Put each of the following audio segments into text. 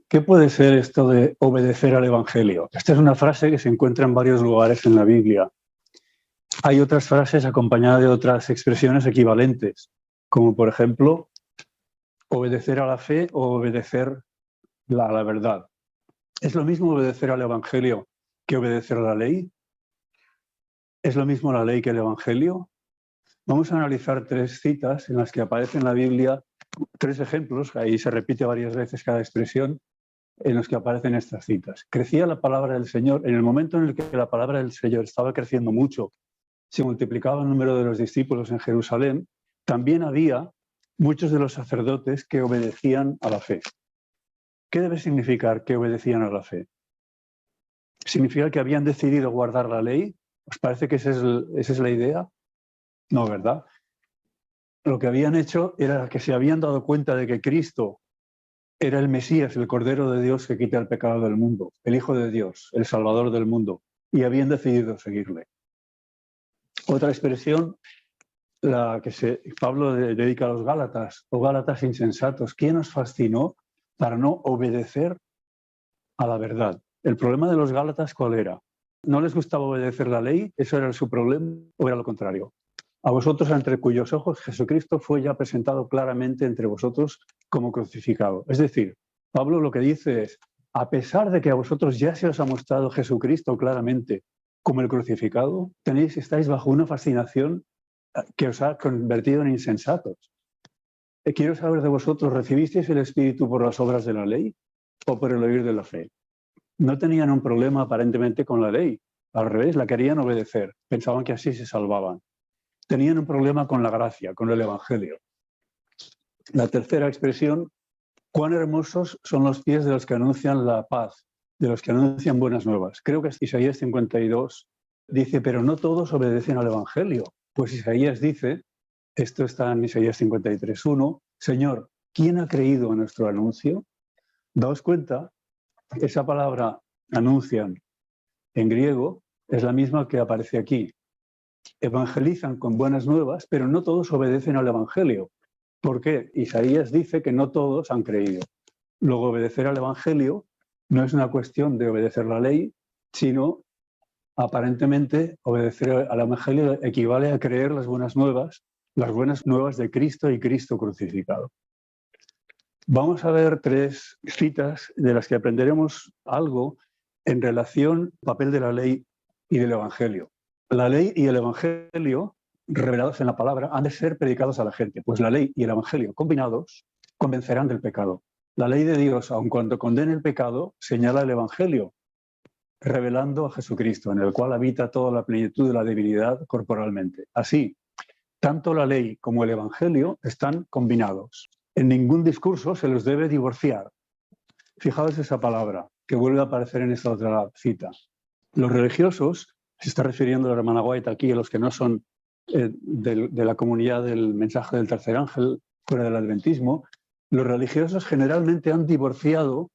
¿Qué puede ser esto de obedecer al Evangelio? Esta es una frase que se encuentra en varios lugares en la Biblia. Hay otras frases acompañadas de otras expresiones equivalentes, como por ejemplo, obedecer a la fe o obedecer a la verdad. ¿Es lo mismo obedecer al Evangelio que obedecer a la ley? ¿Es lo mismo la ley que el Evangelio? Vamos a analizar tres citas en las que aparece en la Biblia, tres ejemplos, ahí se repite varias veces cada expresión, en los que aparecen estas citas. Crecía la palabra del Señor. En el momento en el que la palabra del Señor estaba creciendo mucho, se multiplicaba el número de los discípulos en Jerusalén, también había muchos de los sacerdotes que obedecían a la fe. ¿Qué debe significar que obedecían a la fe? ¿Significa que habían decidido guardar la ley? ¿Os parece que esa es la idea? No, ¿verdad? Lo que habían hecho era que se habían dado cuenta de que Cristo era el Mesías, el Cordero de Dios que quita el pecado del mundo, el Hijo de Dios, el Salvador del mundo, y habían decidido seguirle. Otra expresión, la que Pablo dedica a los Gálatas, o Gálatas insensatos. ¿Quién os fascinó para no obedecer a la verdad? El problema de los Gálatas, ¿cuál era? ¿No les gustaba obedecer la ley? ¿Eso era su problema o era lo contrario? A vosotros, entre cuyos ojos Jesucristo fue ya presentado claramente entre vosotros como crucificado. Es decir, Pablo lo que dice es, a pesar de que a vosotros ya se os ha mostrado Jesucristo claramente como el crucificado, estáis bajo una fascinación que os ha convertido en insensatos. Quiero saber de vosotros, ¿recibisteis el Espíritu por las obras de la ley o por el oír de la fe? No tenían un problema aparentemente con la ley. Al revés, la querían obedecer. Pensaban que así se salvaban. Tenían un problema con la gracia, con el Evangelio. La tercera expresión, cuán hermosos son los pies de los que anuncian la paz, de los que anuncian buenas nuevas. Creo que Isaías 52 dice, pero no todos obedecen al Evangelio. Pues Isaías dice, esto está en Isaías 53:1, Señor, ¿quién ha creído en nuestro anuncio? Daos cuenta, esa palabra anuncian en griego es la misma que aparece aquí. Evangelizan con buenas nuevas, pero no todos obedecen al Evangelio. ¿Por qué? Isaías dice que no todos han creído. Luego, obedecer al Evangelio no es una cuestión de obedecer la ley, sino aparentemente obedecer al Evangelio equivale a creer las buenas nuevas de Cristo y Cristo crucificado. Vamos a ver tres citas de las que aprenderemos algo en relación al papel de la ley y del Evangelio. La ley y el Evangelio, revelados en la palabra, han de ser predicados a la gente, pues la ley y el Evangelio combinados convencerán del pecado. La ley de Dios, aun cuando condena el pecado, señala el Evangelio, revelando a Jesucristo, en el cual habita toda la plenitud de la divinidad corporalmente. Así, tanto la ley como el Evangelio están combinados. En ningún discurso se los debe divorciar. Fijaos esa palabra que vuelve a aparecer en esta otra cita. Los religiosos, se está refiriendo la hermana White aquí a los que no son de la comunidad del mensaje del tercer ángel, fuera del adventismo, los religiosos generalmente han divorciado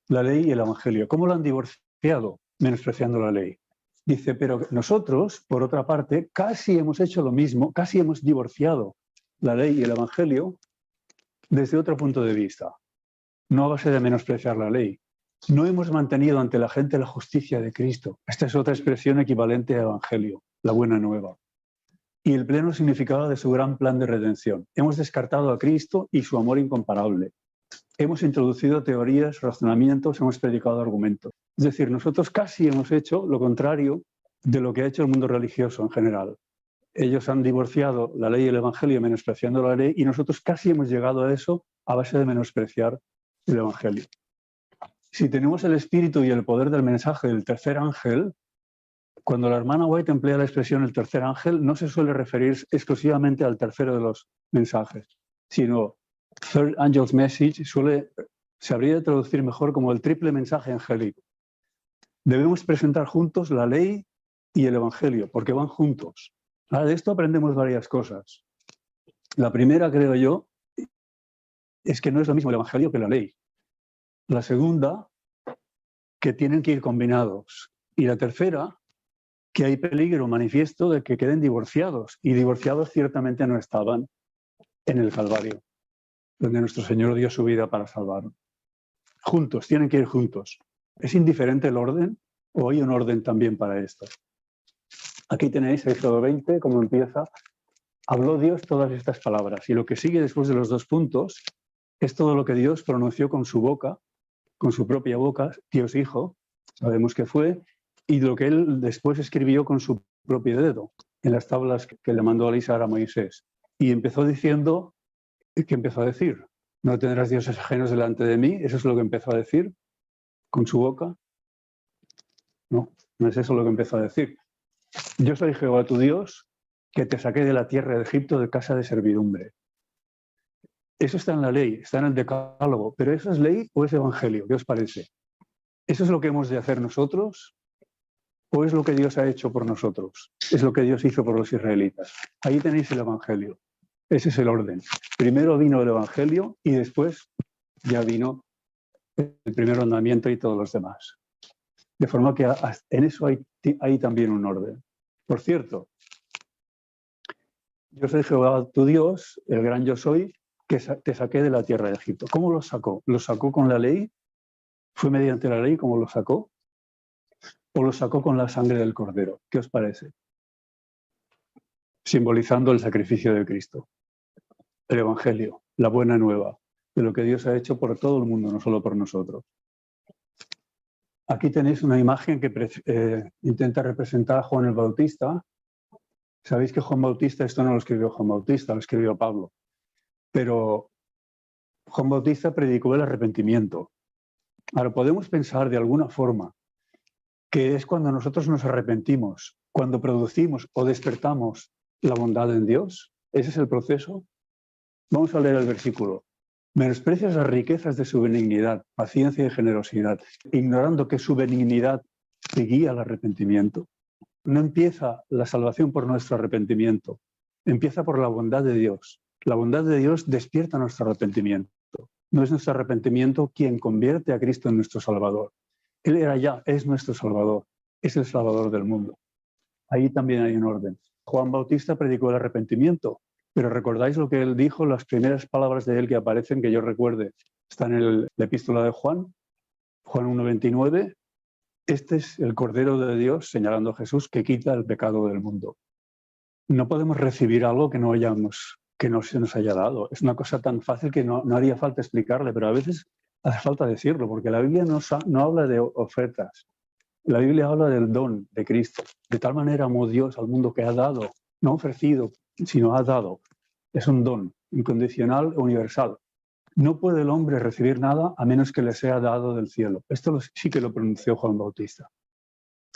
la ley y el Evangelio. ¿Cómo lo han divorciado? Menospreciando la ley. Dice, pero nosotros, por otra parte, casi hemos hecho lo mismo, casi hemos divorciado la ley y el Evangelio desde otro punto de vista. No a base de menospreciar la ley. No hemos mantenido ante la gente la justicia de Cristo. Esta es otra expresión equivalente a Evangelio, la buena nueva. Y el pleno significado de su gran plan de redención. Hemos descartado a Cristo y su amor incomparable. Hemos introducido teorías, razonamientos, hemos predicado argumentos. Es decir, nosotros casi hemos hecho lo contrario de lo que ha hecho el mundo religioso en general. Ellos han divorciado la ley y el Evangelio menospreciando la ley y nosotros casi hemos llegado a eso a base de menospreciar el Evangelio. Si tenemos el espíritu y el poder del mensaje del tercer ángel, cuando la hermana White emplea la expresión el tercer ángel, no se suele referir exclusivamente al tercero de los mensajes, sino Third Angel's Message se habría de traducir mejor como el triple mensaje angélico. Debemos presentar juntos la ley y el Evangelio, porque van juntos. Ahora, de esto aprendemos varias cosas. La primera, creo yo, es que no es lo mismo el Evangelio que la ley. La segunda, que tienen que ir combinados. Y la tercera, que hay peligro manifiesto de que queden divorciados. Y divorciados ciertamente no estaban en el Calvario, donde nuestro Señor dio su vida para salvarnos. juntos, tienen que ir juntos. ¿Es indiferente el orden o hay un orden también para esto? Aquí tenéis Éxodo 20, como empieza. Habló Dios todas estas palabras, y lo que sigue después de los 2 puntos es todo lo que Dios pronunció con su boca, con su propia boca, Dios Hijo, sabemos que fue, y lo que él después escribió con su propio dedo en las tablas que le mandó Elías a Moisés. Y empezó diciendo, ¿qué empezó a decir? No tendrás dioses ajenos delante de mí, eso es lo que empezó a decir con su boca. No, no es eso lo que empezó a decir. Yo soy Jehová tu Dios, que te saqué de la tierra de Egipto de casa de servidumbre. Eso está en la ley, está en el decálogo, pero ¿eso es ley o es evangelio? ¿Qué os parece? ¿Eso es lo que hemos de hacer nosotros o es lo que Dios ha hecho por nosotros? Es lo que Dios hizo por los israelitas. Ahí tenéis el evangelio. Ese es el orden. Primero vino el evangelio y después ya vino el primer mandamiento y todos los demás. De forma que en eso hay también un orden. Por cierto, yo soy Jehová tu Dios, el gran yo soy, que te saqué de la tierra de Egipto. ¿Cómo lo sacó? ¿Lo sacó con la ley? ¿Fue mediante la ley como lo sacó? ¿O lo sacó con la sangre del cordero? ¿Qué os parece? Simbolizando el sacrificio de Cristo. El evangelio, la buena nueva, de lo que Dios ha hecho por todo el mundo, no solo por nosotros. Aquí tenéis una imagen que intenta representar a Juan el Bautista. Sabéis que Juan Bautista, esto no lo escribió Juan Bautista, lo escribió Pablo. Pero Juan Bautista predicó el arrepentimiento. Ahora, podemos pensar de alguna forma que es cuando nosotros nos arrepentimos, cuando producimos o despertamos la bondad en Dios. ¿Ese es el proceso? Vamos a leer el versículo. Menosprecias las riquezas de su benignidad, paciencia y generosidad, ignorando que su benignidad te guía al arrepentimiento. No empieza la salvación por nuestro arrepentimiento, empieza por la bondad de Dios. La bondad de Dios despierta nuestro arrepentimiento. No es nuestro arrepentimiento quien convierte a Cristo en nuestro Salvador. Él era ya, es nuestro Salvador, es el Salvador del mundo. Ahí también hay un orden. Juan Bautista predicó el arrepentimiento, pero ¿recordáis lo que él dijo? Las primeras palabras de él que aparecen, que yo recuerde, están en la epístola de Juan, Juan 1:29. Este es el Cordero de Dios, señalando a Jesús, que quita el pecado del mundo. No podemos recibir algo que no se nos haya dado. Es una cosa tan fácil que no haría falta explicarle, pero a veces hace falta decirlo, porque la Biblia no habla de ofertas. La Biblia habla del don de Cristo. De tal manera amó Dios al mundo que ha dado, no ofrecido, sino ha dado. Es un don incondicional e universal. No puede el hombre recibir nada a menos que le sea dado del cielo. Esto sí que lo pronunció Juan Bautista.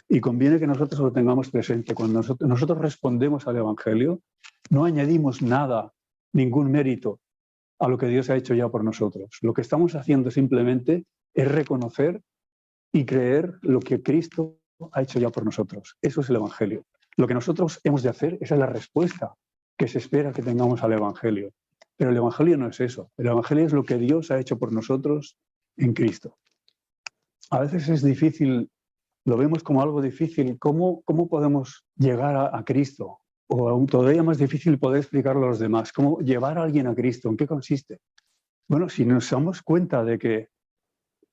Y conviene que nosotros lo tengamos presente. Cuando nosotros respondemos al Evangelio, no añadimos nada, ningún mérito a lo que Dios ha hecho ya por nosotros. Lo que estamos haciendo simplemente es reconocer y creer lo que Cristo ha hecho ya por nosotros. Eso es el Evangelio. Lo que nosotros hemos de hacer, esa es la respuesta que se espera que tengamos al Evangelio. Pero el Evangelio no es eso. El Evangelio es lo que Dios ha hecho por nosotros en Cristo. A veces es difícil, lo vemos como algo difícil. ¿Cómo podemos llegar a Cristo? O aún todavía más difícil poder explicarlo a los demás. ¿Cómo llevar a alguien a Cristo? ¿En qué consiste? Bueno, si nos damos cuenta de que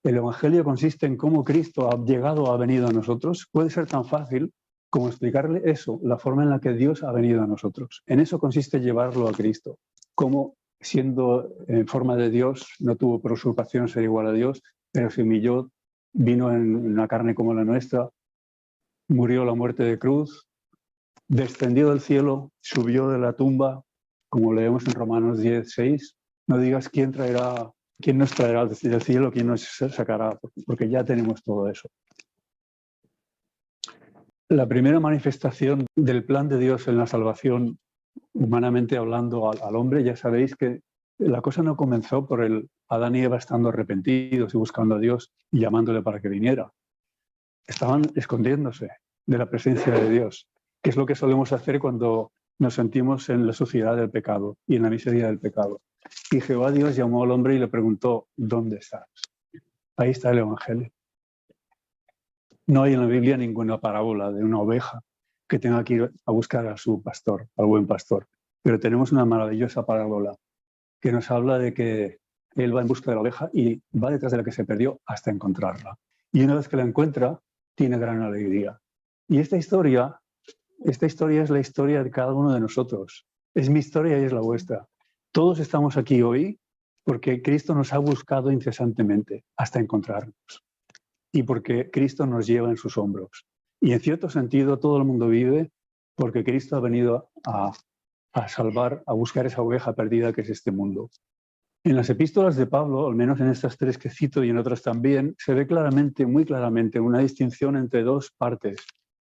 el Evangelio consiste en cómo Cristo ha venido a nosotros, puede ser tan fácil como explicarle eso, la forma en la que Dios ha venido a nosotros. En eso consiste llevarlo a Cristo. Cómo, siendo en forma de Dios, no tuvo por usurpación ser igual a Dios, pero se humilló, vino en una carne como la nuestra, murió la muerte de cruz, descendió del cielo, subió de la tumba, como leemos en Romanos 10:6. No digas quién nos traerá del cielo, quién nos sacará, porque ya tenemos todo eso. La primera manifestación del plan de Dios en la salvación, humanamente hablando al hombre, ya sabéis que la cosa no comenzó por el Adán y Eva estando arrepentidos y buscando a Dios y llamándole para que viniera. Estaban escondiéndose de la presencia de Dios, que es lo que solemos hacer cuando nos sentimos en la suciedad del pecado y en la miseria del pecado. Y Jehová Dios llamó al hombre y le preguntó, ¿dónde estás? Ahí está el Evangelio. No hay en la Biblia ninguna parábola de una oveja que tenga que ir a buscar a su pastor, al buen pastor. Pero tenemos una maravillosa parábola que nos habla de que Él va en busca de la oveja y va detrás de la que se perdió hasta encontrarla. Y una vez que la encuentra, tiene gran alegría. Y esta historia es la historia de cada uno de nosotros. Es mi historia y es la vuestra. Todos estamos aquí hoy porque Cristo nos ha buscado incesantemente hasta encontrarnos. Y porque Cristo nos lleva en sus hombros. Y en cierto sentido todo el mundo vive porque Cristo ha venido a salvar, a buscar esa oveja perdida que es este mundo. En las epístolas de Pablo, al menos en estas tres que cito y en otras también, se ve claramente, muy claramente, una distinción entre dos partes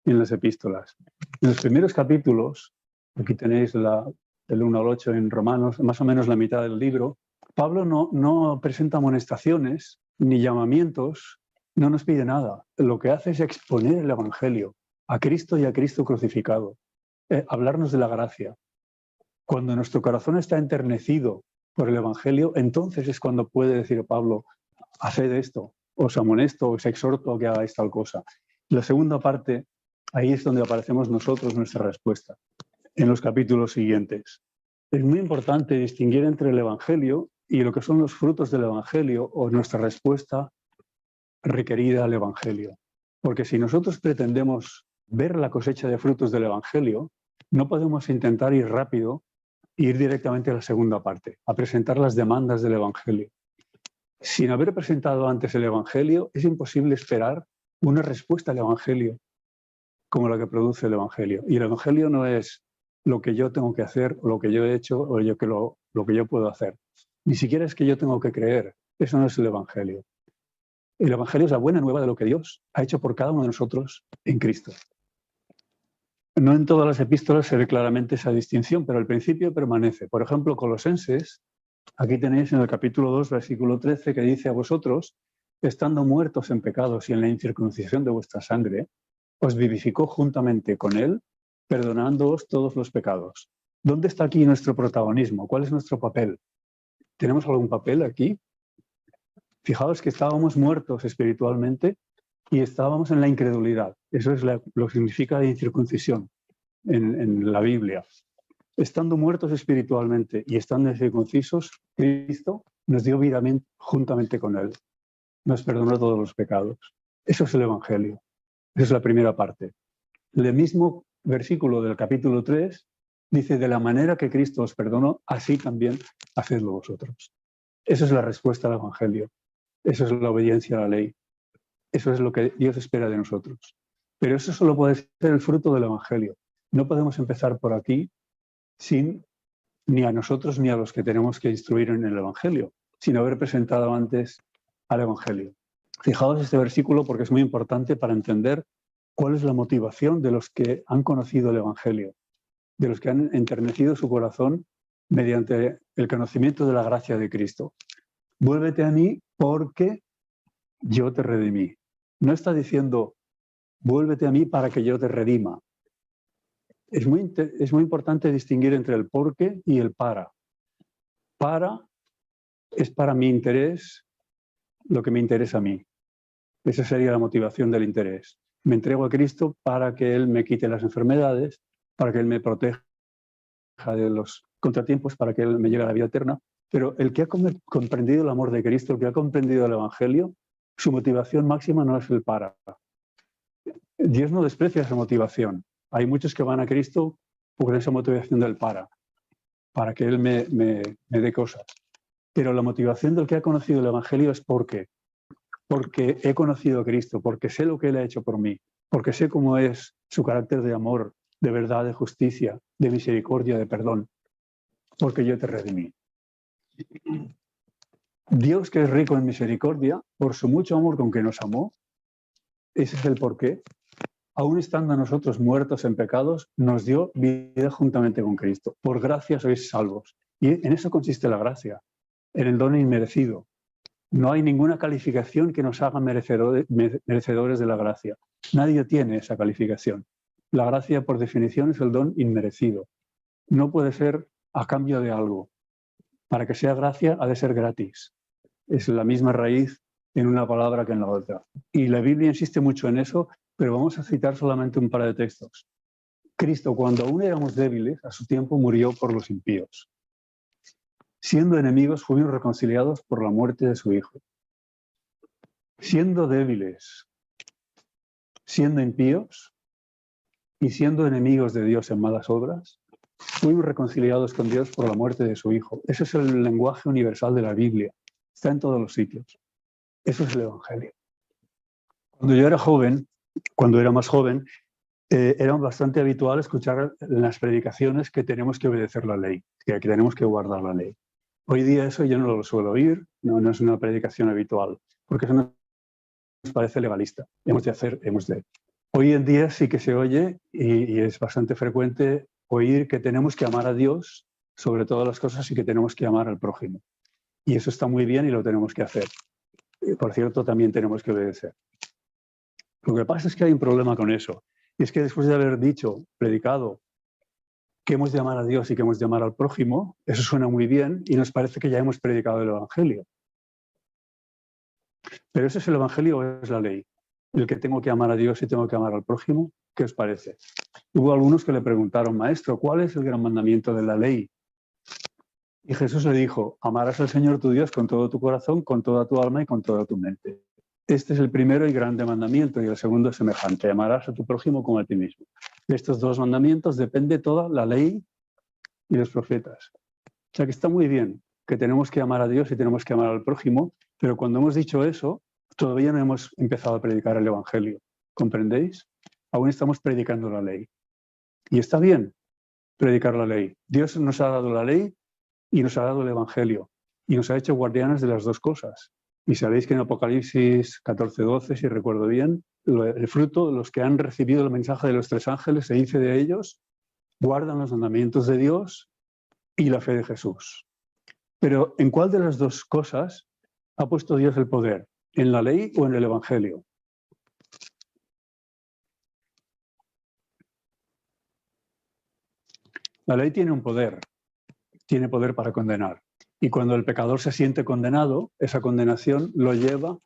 en las epístolas. En los primeros capítulos, aquí tenéis del 1 al 8 en Romanos, más o menos la mitad del libro, Pablo no presenta amonestaciones ni llamamientos, no nos pide nada. Lo que hace es exponer el Evangelio a Cristo y a Cristo crucificado, hablarnos de la gracia. Cuando nuestro corazón está enternecido por el Evangelio, entonces es cuando puede decir Pablo, haced esto, os amonesto, os exhorto a que hagáis tal cosa. La segunda parte, ahí es donde aparecemos nosotros, nuestra respuesta, en los capítulos siguientes. Es muy importante distinguir entre el Evangelio y lo que son los frutos del Evangelio o nuestra respuesta requerida al Evangelio. Porque si nosotros pretendemos ver la cosecha de frutos del Evangelio, no podemos intentar ir rápido e ir directamente a la segunda parte, a presentar las demandas del Evangelio. Sin haber presentado antes el Evangelio, es imposible esperar una respuesta al Evangelio como la que produce el Evangelio. Y el Evangelio no es lo que yo tengo que hacer, o lo que yo he hecho, o lo que yo puedo hacer. Ni siquiera es que yo tengo que creer. Eso no es el Evangelio. El Evangelio es la buena nueva de lo que Dios ha hecho por cada uno de nosotros en Cristo. No en todas las epístolas se ve claramente esa distinción, pero al principio permanece. Por ejemplo, Colosenses, aquí tenéis en el capítulo 2, versículo 13, que dice: a vosotros, estando muertos en pecados y en la incircuncisión de vuestra sangre, os vivificó juntamente con él, perdonándoos todos los pecados. ¿Dónde está aquí nuestro protagonismo? ¿Cuál es nuestro papel? ¿Tenemos algún papel aquí? Fijaos que estábamos muertos espiritualmente y estábamos en la incredulidad. Eso es lo que significa la incircuncisión en la Biblia. Estando muertos espiritualmente y estando incircuncisos, Cristo nos dio vida juntamente con Él. Nos perdonó todos los pecados. Eso es el Evangelio. Esa es la primera parte. El mismo versículo del capítulo 3 dice: de la manera que Cristo os perdonó, así también hacedlo vosotros. Esa es la respuesta al Evangelio. Eso es la obediencia a la ley. Eso es lo que Dios espera de nosotros. Pero eso solo puede ser el fruto del Evangelio. No podemos empezar por aquí sin ni a nosotros ni a los que tenemos que instruir en el Evangelio, sin haber presentado antes al Evangelio. Fijaos este versículo porque es muy importante para entender cuál es la motivación de los que han conocido el Evangelio, de los que han enternecido su corazón mediante el conocimiento de la gracia de Cristo. Vuélvete a mí porque yo te redimí. No está diciendo vuélvete a mí para que yo te redima. Es muy importante distinguir entre el por qué y el para. Para es para mi interés lo que me interesa a mí. Esa sería la motivación del interés. Me entrego a Cristo para que Él me quite las enfermedades, para que Él me proteja de los contratiempos, para que Él me lleve a la vida eterna. Pero el que ha comprendido el amor de Cristo, el que ha comprendido el Evangelio, su motivación máxima no es el para. Dios no desprecia esa motivación. Hay muchos que van a Cristo por esa motivación del para que Él me dé cosas. Pero la motivación del que ha conocido el Evangelio es porque he conocido a Cristo, porque sé lo que Él ha hecho por mí, porque sé cómo es su carácter de amor, de verdad, de justicia, de misericordia, de perdón, porque yo te redimí. Dios, que es rico en misericordia, por su mucho amor con que nos amó, ese es el porqué. Aún estando nosotros muertos en pecados, nos dio vida juntamente con Cristo. Por gracia sois salvos. Y en eso consiste la gracia, en el don inmerecido. No hay ninguna calificación que nos haga merecedores de la gracia. Nadie tiene esa calificación. La gracia, por definición, es el don inmerecido. No puede ser a cambio de algo. Para que sea gracia, ha de ser gratis. Es la misma raíz en una palabra que en la otra. Y la Biblia insiste mucho en eso, pero vamos a citar solamente un par de textos. Cristo, cuando aún éramos débiles, a su tiempo murió por los impíos. Siendo enemigos, fuimos reconciliados por la muerte de su Hijo. Siendo débiles, siendo impíos y siendo enemigos de Dios en malas obras, fuimos reconciliados con Dios por la muerte de su Hijo. Ese es el lenguaje universal de la Biblia. Está en todos los sitios. Eso es el Evangelio. Cuando yo era joven, cuando era más joven, era bastante habitual escuchar en las predicaciones que tenemos que obedecer la ley, que tenemos que guardar la ley. Hoy día eso yo no lo suelo oír, no es una predicación habitual, porque eso nos parece legalista. Hemos de hacer, hemos de. Hoy en día sí que se oye y es bastante frecuente oír que tenemos que amar a Dios sobre todas las cosas y que tenemos que amar al prójimo. Y eso está muy bien y lo tenemos que hacer. Y, por cierto, también tenemos que obedecer. Lo que pasa es que hay un problema con eso. Y es que después de haber dicho, predicado, que hemos de amar a Dios y que hemos de amar al prójimo, eso suena muy bien y nos parece que ya hemos predicado el Evangelio. Pero ¿ese es el Evangelio o es la ley? El que tengo que amar a Dios y tengo que amar al prójimo, ¿qué os parece? Hubo algunos que le preguntaron, maestro, ¿cuál es el gran mandamiento de la ley? Y Jesús le dijo, amarás al Señor tu Dios con todo tu corazón, con toda tu alma y con toda tu mente. Este es el primero y grande mandamiento y el segundo es semejante, amarás a tu prójimo como a ti mismo. De estos dos mandamientos depende toda la ley y los profetas. O sea que está muy bien que tenemos que amar a Dios y tenemos que amar al prójimo, pero cuando hemos dicho eso, todavía no hemos empezado a predicar el Evangelio. ¿Comprendéis? Aún estamos predicando la ley. Y está bien predicar la ley. Dios nos ha dado la ley y nos ha dado el Evangelio. Y nos ha hecho guardianes de las dos cosas. Y sabéis que en Apocalipsis 14:12, si recuerdo bien, el fruto de los que han recibido el mensaje de los tres ángeles, se dice de ellos, guardan los mandamientos de Dios y la fe de Jesús. Pero ¿en cuál de las dos cosas ha puesto Dios el poder? ¿En la ley o en el Evangelio? La ley tiene un poder, tiene poder para condenar. Y cuando el pecador se siente condenado, esa condenación lo lleva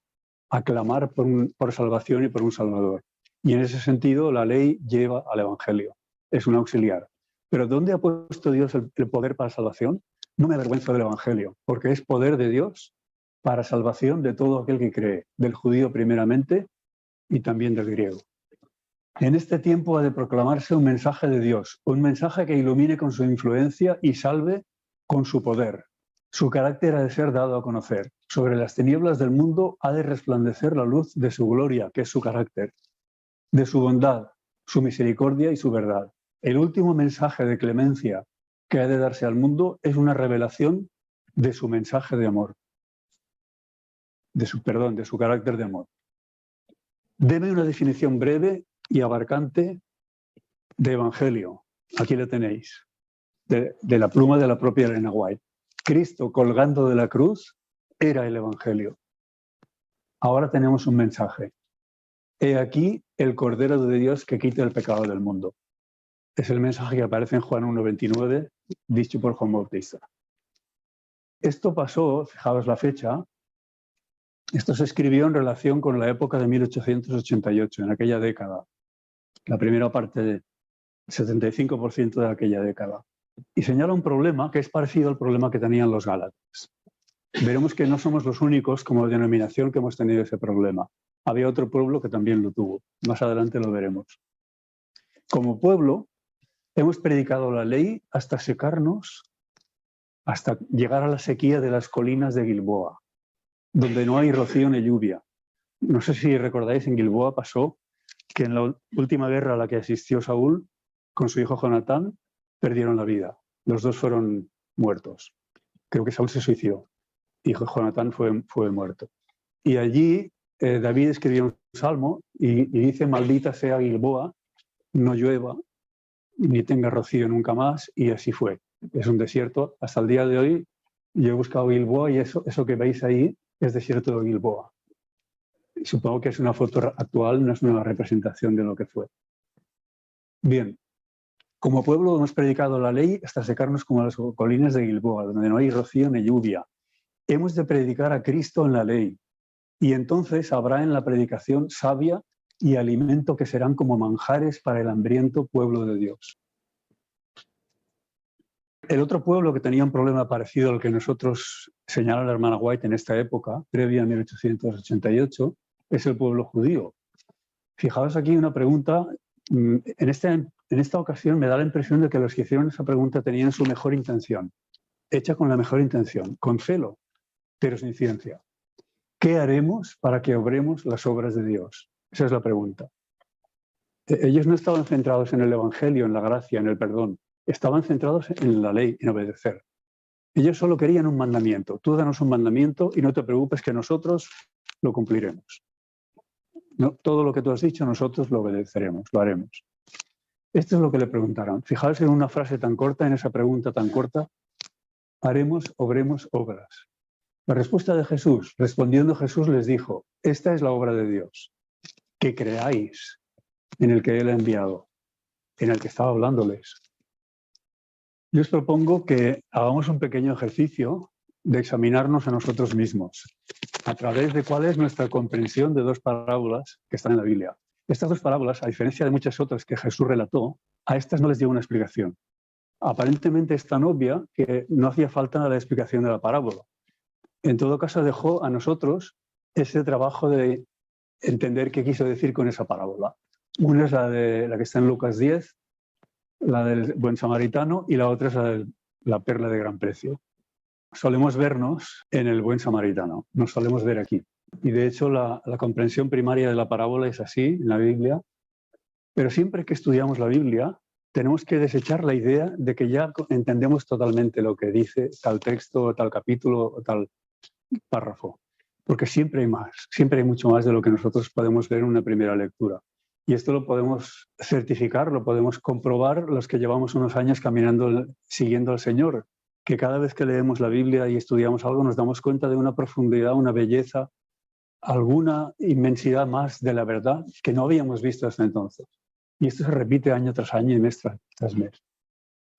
a clamar por salvación y por un Salvador. Y en ese sentido la ley lleva al Evangelio, es un auxiliar. Pero ¿dónde ha puesto Dios el poder para salvación? No me avergüenzo del Evangelio, porque es poder de Dios para salvación de todo aquel que cree, del judío primeramente y también del griego. En este tiempo ha de proclamarse un mensaje de Dios, un mensaje que ilumine con su influencia y salve con su poder. Su carácter ha de ser dado a conocer. Sobre las tinieblas del mundo ha de resplandecer la luz de su gloria, que es su carácter, de su bondad, su misericordia y su verdad. El último mensaje de clemencia que ha de darse al mundo es una revelación de su mensaje de amor, de su carácter de amor. Deme una definición breve y abarcante de Evangelio. Aquí lo tenéis, de la pluma de la propia Elena White. Cristo colgando de la cruz era el Evangelio. Ahora tenemos un mensaje. He aquí el Cordero de Dios que quita el pecado del mundo. Es el mensaje que aparece en Juan 1:29, dicho por Juan Bautista. Esto pasó, fijaos la fecha, esto se escribió en relación con la época de 1888, en aquella década, la primera parte del 75% de aquella década. Y señala un problema que es parecido al problema que tenían los gálatas. Veremos que no somos los únicos como denominación que hemos tenido ese problema. Había otro pueblo que también lo tuvo. Más adelante lo veremos. Como pueblo, hemos predicado la ley hasta secarnos, hasta llegar a la sequía de las colinas de Gilboa, donde no hay rocío ni lluvia. No sé si recordáis, en Gilboa pasó que en la última guerra a la que asistió Saúl, con su hijo Jonatán, perdieron la vida. Los dos fueron muertos. Creo que Saúl se suicidó y Jonatán fue muerto. Y allí David escribió un salmo y dice, maldita sea Gilboa, no llueva, ni tenga rocío nunca más, y así fue. Es un desierto. Hasta el día de hoy yo he buscado Gilboa y eso que veis ahí es desierto de Gilboa. Supongo que es una foto actual, no es una representación de lo que fue. Bien, como pueblo hemos predicado la ley hasta secarnos como las colinas de Gilboa, donde no hay rocío ni lluvia. Hemos de predicar a Cristo en la ley, y entonces habrá en la predicación savia y alimento que serán como manjares para el hambriento pueblo de Dios. El otro pueblo que tenía un problema parecido al que nosotros señala la hermana White en esta época, previa a 1888, es el pueblo judío. Fijaos aquí una pregunta. En esta ocasión me da la impresión de que los que hicieron esa pregunta tenían su mejor intención, hecha con la mejor intención, con celo, pero sin ciencia. ¿Qué haremos para que obremos las obras de Dios? Esa es la pregunta. Ellos no estaban centrados en el Evangelio, en la gracia, en el perdón. Estaban centrados en la ley, en obedecer. Ellos solo querían un mandamiento. Tú danos un mandamiento y no te preocupes que nosotros lo cumpliremos. No, todo lo que tú has dicho nosotros lo obedeceremos, lo haremos. Esto es lo que le preguntaron. Fijaos en una frase tan corta, en esa pregunta tan corta. Haremos, obremos obras. La respuesta de Jesús, respondiendo Jesús les dijo, esta es la obra de Dios, que creáis en el que Él ha enviado, en el que estaba hablándoles. Yo os propongo que hagamos un pequeño ejercicio de examinarnos a nosotros mismos, a través de cuál es nuestra comprensión de dos parábolas que están en la Biblia. Estas dos parábolas, a diferencia de muchas otras que Jesús relató, a estas no les dio una explicación. Aparentemente es tan obvia que no hacía falta la explicación de la parábola. En todo caso, dejó a nosotros ese trabajo de entender qué quiso decir con esa parábola. Una es la que está en Lucas 10, la del buen samaritano, y la otra es la perla de gran precio. Solemos vernos en el buen samaritano, nos solemos ver aquí. Y de hecho la comprensión primaria de la parábola es así en la Biblia, pero siempre que estudiamos la Biblia tenemos que desechar la idea de que ya entendemos totalmente lo que dice tal texto, tal capítulo o tal párrafo, porque siempre hay más, siempre hay mucho más de lo que nosotros podemos ver en una primera lectura. Y esto lo podemos certificar, lo podemos comprobar los que llevamos unos años caminando, siguiendo al Señor, que cada vez que leemos la Biblia y estudiamos algo nos damos cuenta de una profundidad, una belleza, alguna inmensidad más de la verdad que no habíamos visto hasta entonces. Y esto se repite año tras año y mes tras mes.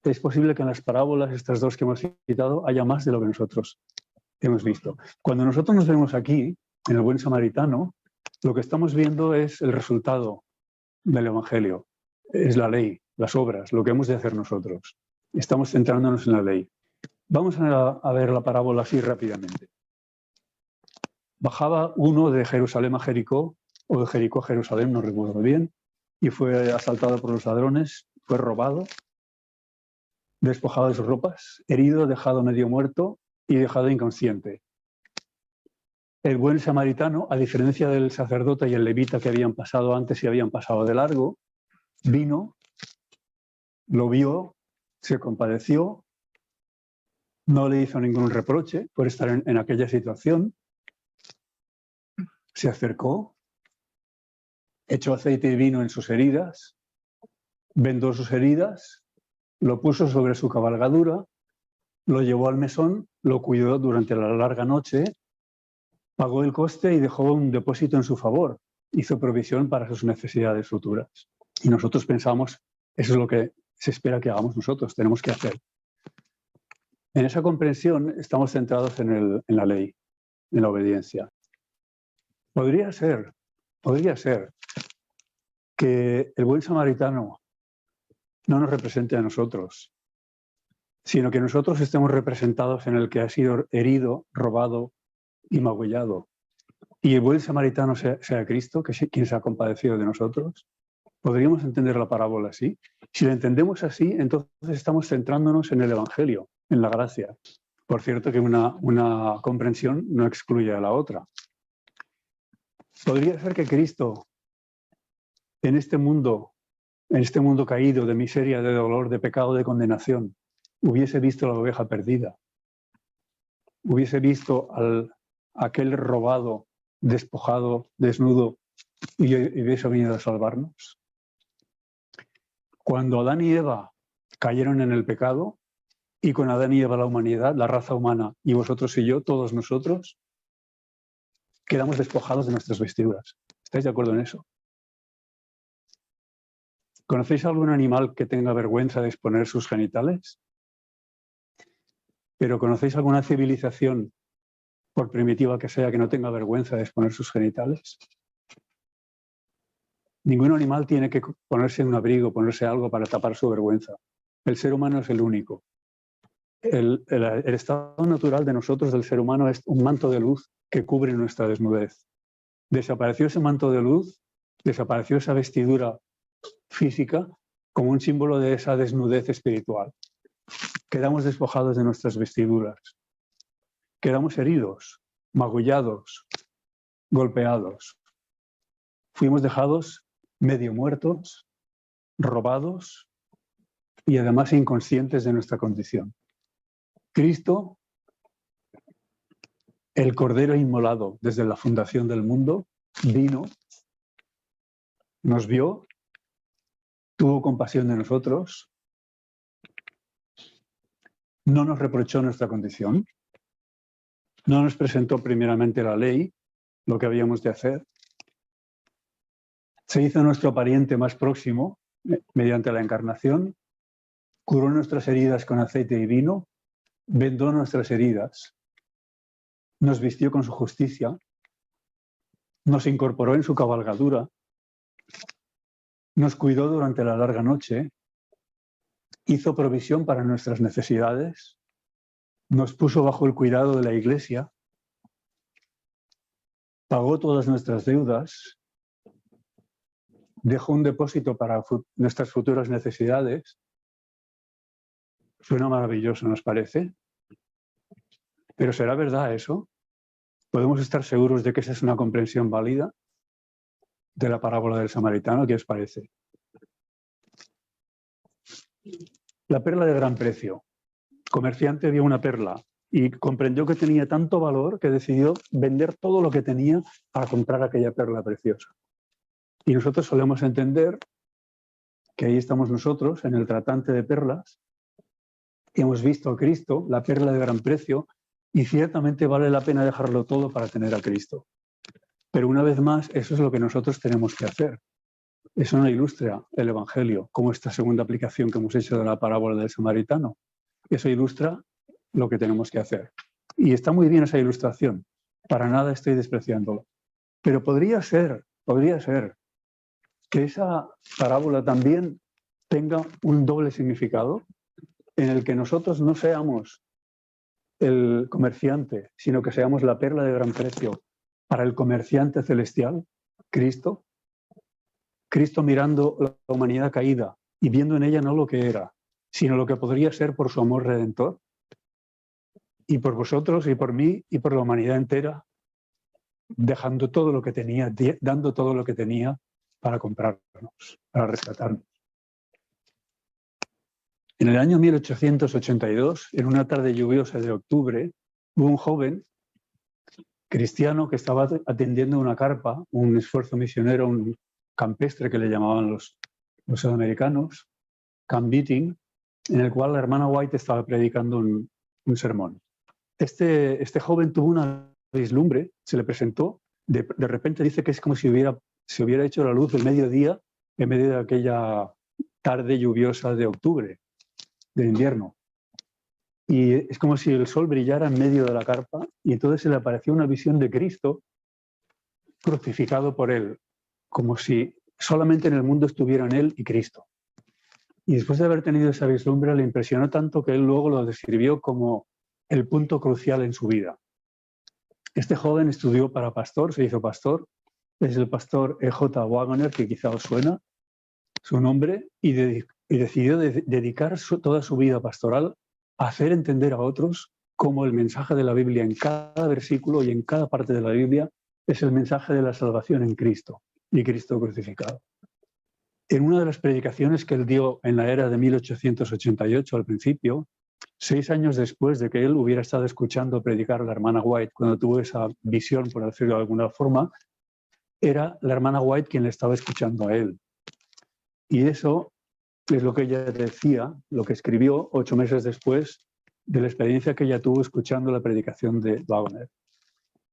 Es posible que en las parábolas, estas dos que hemos citado, haya más de lo que nosotros hemos visto. Cuando nosotros nos vemos aquí, en el buen samaritano, lo que estamos viendo es el resultado del Evangelio, es la ley, las obras, lo que hemos de hacer nosotros. Estamos centrándonos en la ley. Vamos a ver la parábola así rápidamente. Bajaba uno de Jerusalén a Jericó, o de Jericó a Jerusalén, no recuerdo bien, y fue asaltado por los ladrones, fue robado, despojado de sus ropas, herido, dejado medio muerto y dejado inconsciente. El buen samaritano, a diferencia del sacerdote y el levita que habían pasado antes y habían pasado de largo, vino, lo vio, se compadeció, no le hizo ningún reproche por estar en aquella situación, se acercó, echó aceite y vino en sus heridas, vendó sus heridas, lo puso sobre su cabalgadura, lo llevó al mesón, lo cuidó durante la larga noche, pagó el coste y dejó un depósito en su favor. Hizo provisión para sus necesidades futuras. Y nosotros pensamos, eso es lo que se espera que hagamos nosotros, tenemos que hacer. En esa comprensión estamos centrados en la ley, en la obediencia. Podría ser que el buen samaritano no nos represente a nosotros, sino que nosotros estemos representados en el que ha sido herido, robado y magullado. Y el buen samaritano sea Cristo, que es quien se ha compadecido de nosotros. ¿Podríamos entender la parábola así? Si la entendemos así, entonces estamos centrándonos en el Evangelio, en la gracia. Por cierto que una comprensión no excluye a la otra. Podría ser que Cristo, en este mundo caído de miseria, de dolor, de pecado, de condenación, hubiese visto la oveja perdida, hubiese visto aquel robado, despojado, desnudo, y hubiese venido a salvarnos. Cuando Adán y Eva cayeron en el pecado, y con Adán y Eva la humanidad, la raza humana, y vosotros y yo, todos nosotros, quedamos despojados de nuestras vestiduras. ¿Estáis de acuerdo en eso? ¿Conocéis algún animal que tenga vergüenza de exponer sus genitales? ¿Pero conocéis alguna civilización, por primitiva que sea, que no tenga vergüenza de exponer sus genitales? Ningún animal tiene que ponerse un abrigo, ponerse algo para tapar su vergüenza. El ser humano es el único. el estado natural de nosotros, del ser humano, es un manto de luz que cubre nuestra desnudez. Desapareció ese manto de luz, desapareció esa vestidura física como un símbolo de esa desnudez espiritual. Quedamos despojados de nuestras vestiduras. Quedamos heridos, magullados, golpeados. Fuimos dejados medio muertos, robados y además inconscientes de nuestra condición. Cristo, el Cordero inmolado desde la fundación del mundo, vino, nos vio, tuvo compasión de nosotros, no nos reprochó nuestra condición, no nos presentó primeramente la ley, lo que habíamos de hacer, se hizo nuestro pariente más próximo mediante la encarnación, curó nuestras heridas con aceite y vino, vendó nuestras heridas, nos vistió con su justicia, nos incorporó en su cabalgadura, nos cuidó durante la larga noche, hizo provisión para nuestras necesidades, nos puso bajo el cuidado de la Iglesia, pagó todas nuestras deudas, dejó un depósito para nuestras futuras necesidades. Suena maravilloso, ¿nos parece? ¿Pero será verdad eso? ¿Podemos estar seguros de que esa es una comprensión válida de la parábola del samaritano? ¿Qué os parece? La perla de gran precio. El comerciante vio una perla y comprendió que tenía tanto valor que decidió vender todo lo que tenía para comprar aquella perla preciosa. Y nosotros solemos entender que ahí estamos nosotros, en el tratante de perlas, y hemos visto a Cristo, la perla de gran precio, y ciertamente vale la pena dejarlo todo para tener a Cristo. Pero una vez más, eso es lo que nosotros tenemos que hacer. Eso no ilustra el Evangelio, como esta segunda aplicación que hemos hecho de la parábola del samaritano. Eso ilustra lo que tenemos que hacer. Y está muy bien esa ilustración. Para nada estoy despreciándolo. Pero podría ser que esa parábola también tenga un doble significado en el que nosotros no seamos el comerciante, sino que seamos la perla de gran precio para el comerciante celestial, Cristo. Cristo mirando la humanidad caída y viendo en ella no lo que era, sino lo que podría ser por su amor redentor. Y por vosotros y por mí y por la humanidad entera, dejando todo lo que tenía, dando todo lo que tenía para comprarnos, para rescatarnos. En el año 1882, en una tarde lluviosa de octubre, hubo un joven cristiano que estaba atendiendo una carpa, un esfuerzo misionero, un campestre que le llamaban los sudamericanos, camp meeting, en el cual la hermana White estaba predicando un sermón. Este joven tuvo una vislumbre, se le presentó, de repente dice que es como si se hubiera hecho la luz del mediodía en medio de aquella tarde lluviosa de octubre, de invierno. Y es como si el sol brillara en medio de la carpa y entonces se le apareció una visión de Cristo crucificado por él, como si solamente en el mundo estuvieran él y Cristo. Y después de haber tenido esa vislumbre le impresionó tanto que él luego lo describió como el punto crucial en su vida. Este joven estudió para pastor, se hizo pastor, es el pastor E.J. Waggoner, que quizá os suena su nombre, y decidió dedicar toda su vida pastoral a hacer entender a otros cómo el mensaje de la Biblia en cada versículo y en cada parte de la Biblia es el mensaje de la salvación en Cristo y Cristo crucificado. En una de las predicaciones que él dio en la era de 1888 al principio, 6 años después de que él hubiera estado escuchando predicar a la hermana White, cuando tuvo esa visión, por decirlo de alguna forma, era la hermana White quien le estaba escuchando a él. Y eso es lo que ella decía, lo que escribió 8 meses después de la experiencia que ella tuvo escuchando la predicación de Waggoner.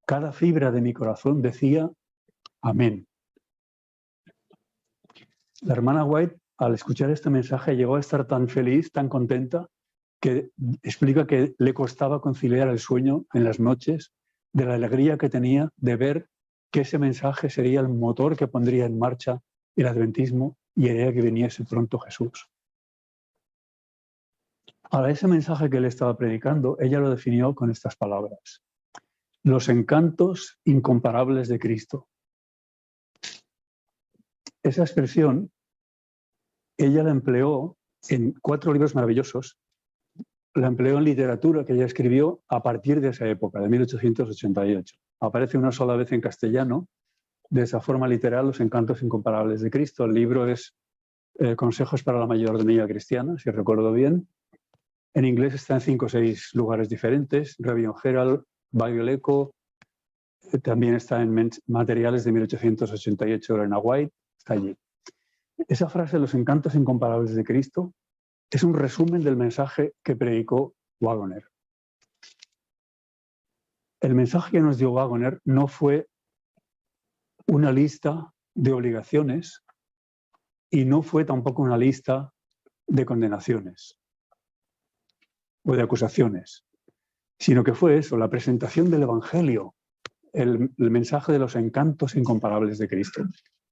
Cada fibra de mi corazón decía amén. La hermana White, al escuchar este mensaje, llegó a estar tan feliz, tan contenta, que explica que le costaba conciliar el sueño en las noches de la alegría que tenía de ver que ese mensaje sería el motor que pondría en marcha el adventismo y haría que viniese pronto Jesús. Ahora, ese mensaje que él estaba predicando, ella lo definió con estas palabras: los encantos incomparables de Cristo. Esa expresión ella la empleó en 4 libros maravillosos, la empleó en literatura que ella escribió a partir de esa época, de 1888. Aparece una sola vez en castellano, de esa forma literal, Los encantos incomparables de Cristo. El libro es Consejos para la mayordomía cristiana, si recuerdo bien. En inglés está en 5 o 6 lugares diferentes, Review Herald, Bible Echo, también está en materiales de 1888, Elena White, está allí. Esa frase, los encantos incomparables de Cristo, es un resumen del mensaje que predicó Waggoner. El mensaje que nos dio Waggoner no fue una lista de obligaciones y no fue tampoco una lista de condenaciones o de acusaciones, sino que fue eso, la presentación del Evangelio, el mensaje de los encantos incomparables de Cristo.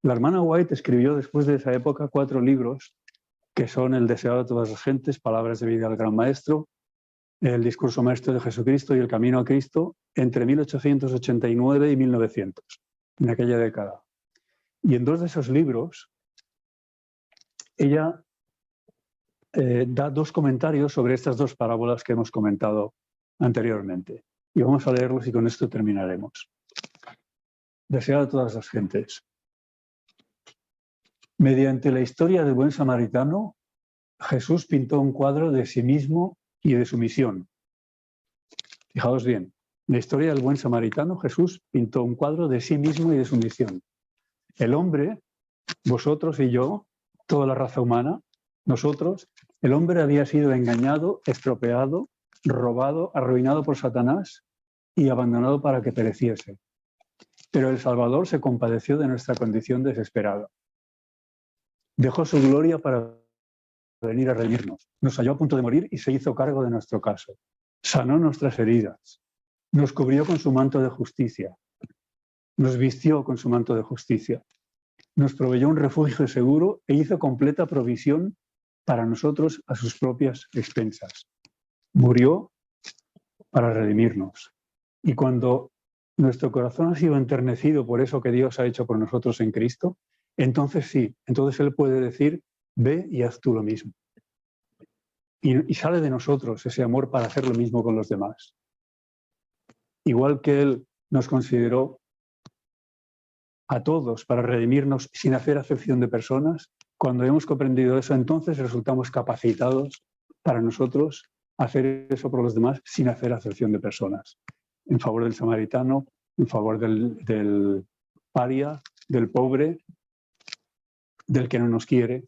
La hermana White escribió después de esa época 4 libros que son El deseado de todas las gentes, Palabras de vida del gran maestro, El discurso maestro de Jesucristo y El camino a Cristo, entre 1889 y 1900, en aquella década. Y en 2 de esos libros, ella da 2 comentarios sobre estas 2 parábolas que hemos comentado anteriormente. Y vamos a leerlos y con esto terminaremos. Deseado de todas las gentes. Mediante la historia del buen samaritano, Jesús pintó un cuadro de sí mismo y de su misión. Fijaos bien, en la historia del buen samaritano, Jesús pintó un cuadro de sí mismo y de su misión. El hombre, vosotros y yo, toda la raza humana, nosotros, el hombre había sido engañado, estropeado, robado, arruinado por Satanás y abandonado para que pereciese. Pero el Salvador se compadeció de nuestra condición desesperada. Dejó su gloria para venir a redimirnos. Nos halló a punto de morir y se hizo cargo de nuestro caso. Sanó nuestras heridas. Nos cubrió con su manto de justicia. Nos vistió con su manto de justicia. Nos proveyó un refugio seguro e hizo completa provisión para nosotros a sus propias expensas. Murió para redimirnos. Y cuando nuestro corazón ha sido enternecido por eso que Dios ha hecho por nosotros en Cristo, entonces sí, entonces Él puede decir, ve y haz tú lo mismo. Y sale de nosotros ese amor para hacer lo mismo con los demás. Igual que Él nos consideró a todos para redimirnos sin hacer acepción de personas, cuando hemos comprendido eso, entonces resultamos capacitados para nosotros hacer eso por los demás sin hacer acepción de personas. En favor del samaritano, en favor del paria, del pobre, del que no nos quiere,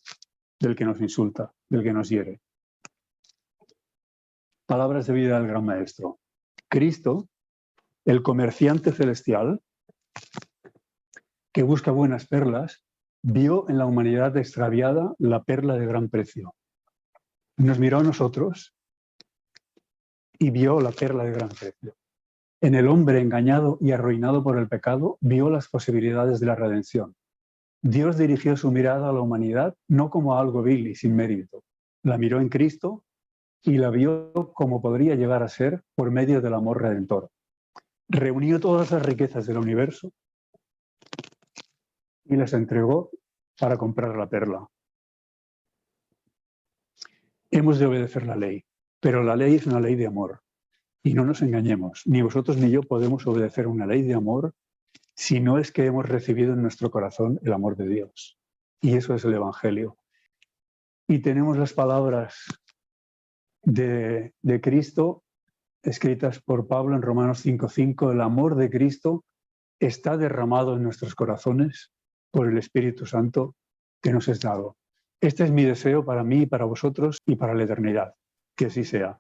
del que nos insulta, del que nos hiere. Palabras de vida del gran maestro. Cristo, el comerciante celestial, que busca buenas perlas, vio en la humanidad extraviada la perla de gran precio. Nos miró a nosotros y vio la perla de gran precio. En el hombre engañado y arruinado por el pecado, vio las posibilidades de la redención. Dios dirigió su mirada a la humanidad no como a algo vil y sin mérito. La miró en Cristo y la vio como podría llegar a ser por medio del amor redentor. Reunió todas las riquezas del universo y las entregó para comprar la perla. Hemos de obedecer la ley, pero la ley es una ley de amor. Y no nos engañemos, ni vosotros ni yo podemos obedecer una ley de amor si no es que hemos recibido en nuestro corazón el amor de Dios. Y eso es el Evangelio. Y tenemos las palabras de Cristo escritas por Pablo en Romanos 5:5. El amor de Cristo está derramado en nuestros corazones por el Espíritu Santo que nos es dado. Este es mi deseo para mí, para vosotros y para la eternidad. Que así sea.